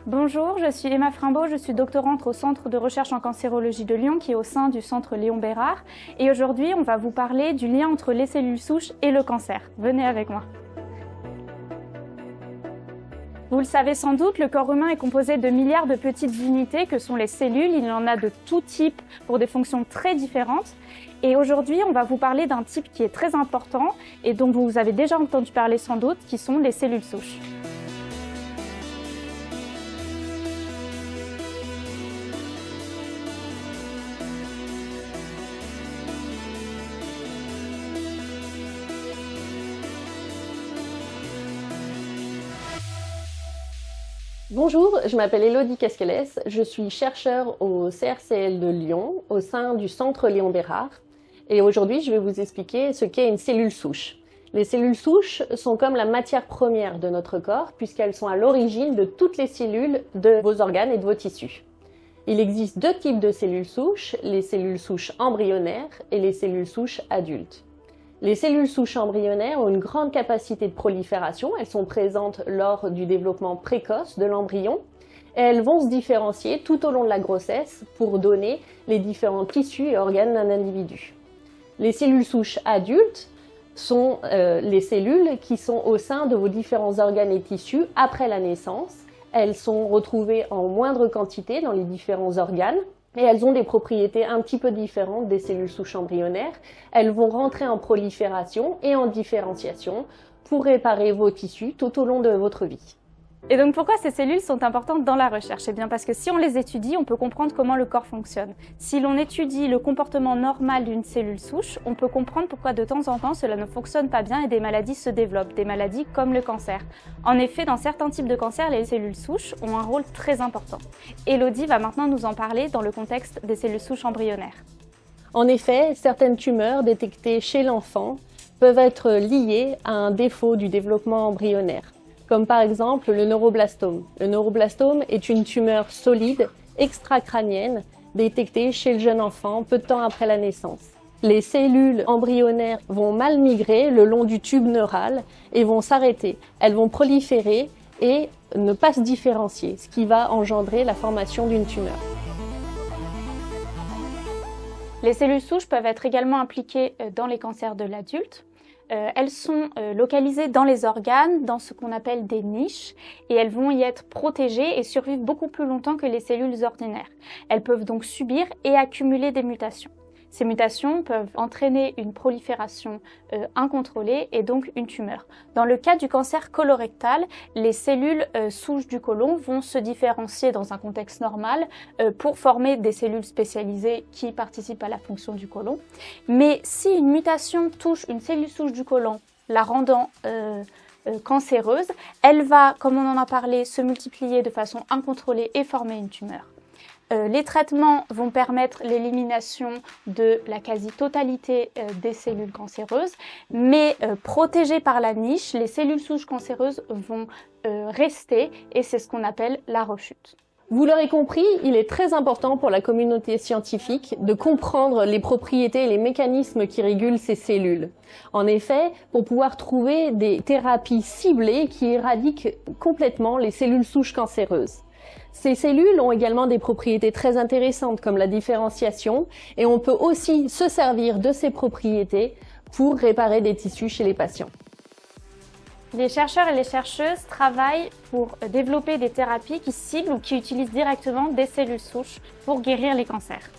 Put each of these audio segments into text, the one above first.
Bonjour, je suis Emma Frimbault, je suis doctorante au Centre de recherche en cancérologie de Lyon qui est au sein du Centre Léon Bérard. Et aujourd'hui, on va vous parler du lien entre les cellules souches et le cancer. Venez avec moi. Vous le savez sans doute, le corps humain est composé de milliards de petites unités que sont les cellules. Il y en a de tout type pour des fonctions très différentes. Et aujourd'hui, on va vous parler d'un type qui est très important et dont vous avez déjà entendu parler sans doute, qui sont les cellules souches. Bonjour, je m'appelle Élodie Casquelès, je suis chercheure au CRCL de Lyon, au sein du Centre Léon Bérard. Et aujourd'hui, je vais vous expliquer ce qu'est une cellule souche. Les cellules souches sont comme la matière première de notre corps, puisqu'elles sont à l'origine de toutes les cellules de vos organes et de vos tissus. Il existe deux types de cellules souches, les cellules souches embryonnaires et les cellules souches adultes. Les cellules souches embryonnaires ont une grande capacité de prolifération, elles sont présentes lors du développement précoce de l'embryon et elles vont se différencier tout au long de la grossesse pour donner les différents tissus et organes d'un individu. Les cellules souches adultes sont les cellules qui sont au sein de vos différents organes et tissus après la naissance. Elles sont retrouvées en moindre quantité dans les différents organes. Et elles ont des propriétés un petit peu différentes des cellules souches embryonnaires. Elles vont rentrer en prolifération et en différenciation pour réparer vos tissus tout au long de votre vie. Et donc pourquoi ces cellules sont importantes dans la recherche? Eh bien parce que si on les étudie, on peut comprendre comment le corps fonctionne. Si l'on étudie le comportement normal d'une cellule souche, on peut comprendre pourquoi de temps en temps cela ne fonctionne pas bien et des maladies se développent, des maladies comme le cancer. En effet, dans certains types de cancers, les cellules souches ont un rôle très important. Élodie va maintenant nous en parler dans le contexte des cellules souches embryonnaires. En effet, certaines tumeurs détectées chez l'enfant peuvent être liées à un défaut du développement embryonnaire, comme par exemple le neuroblastome. Le neuroblastome est une tumeur solide, extracrânienne, détectée chez le jeune enfant peu de temps après la naissance. Les cellules embryonnaires vont mal migrer le long du tube neural et vont s'arrêter. Elles vont proliférer et ne pas se différencier, ce qui va engendrer la formation d'une tumeur. Les cellules souches peuvent être également impliquées dans les cancers de l'adulte. Elles sont localisées dans les organes, dans ce qu'on appelle des niches, et elles vont y être protégées et survivre beaucoup plus longtemps que les cellules ordinaires. Elles peuvent donc subir et accumuler des mutations. Ces mutations peuvent entraîner une prolifération incontrôlée et donc une tumeur. Dans le cas du cancer colorectal, les cellules souches du côlon vont se différencier dans un contexte normal pour former des cellules spécialisées qui participent à la fonction du côlon. Mais si une mutation touche une cellule souche du côlon, la rendant cancéreuse, elle va, comme on en a parlé, se multiplier de façon incontrôlée et former une tumeur. Les traitements vont permettre l'élimination de la quasi-totalité des cellules cancéreuses, mais protégées par la niche, les cellules souches cancéreuses vont rester et c'est ce qu'on appelle la rechute. Vous l'aurez compris, il est très important pour la communauté scientifique de comprendre les propriétés et les mécanismes qui régulent ces cellules. En effet, pour pouvoir trouver des thérapies ciblées qui éradiquent complètement les cellules souches cancéreuses. Ces cellules ont également des propriétés très intéressantes comme la différenciation et on peut aussi se servir de ces propriétés pour réparer des tissus chez les patients. Les chercheurs et les chercheuses travaillent pour développer des thérapies qui ciblent ou qui utilisent directement des cellules souches pour guérir les cancers.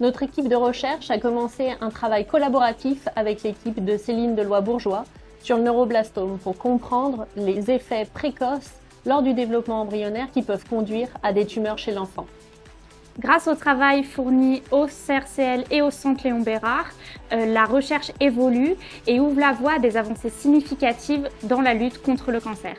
Notre équipe de recherche a commencé un travail collaboratif avec l'équipe de Céline Deloy-Bourgeois sur le neuroblastome pour comprendre les effets précoces lors du développement embryonnaire qui peuvent conduire à des tumeurs chez l'enfant. Grâce au travail fourni au CRCL et au Centre Léon Bérard, la recherche évolue et ouvre la voie à des avancées significatives dans la lutte contre le cancer.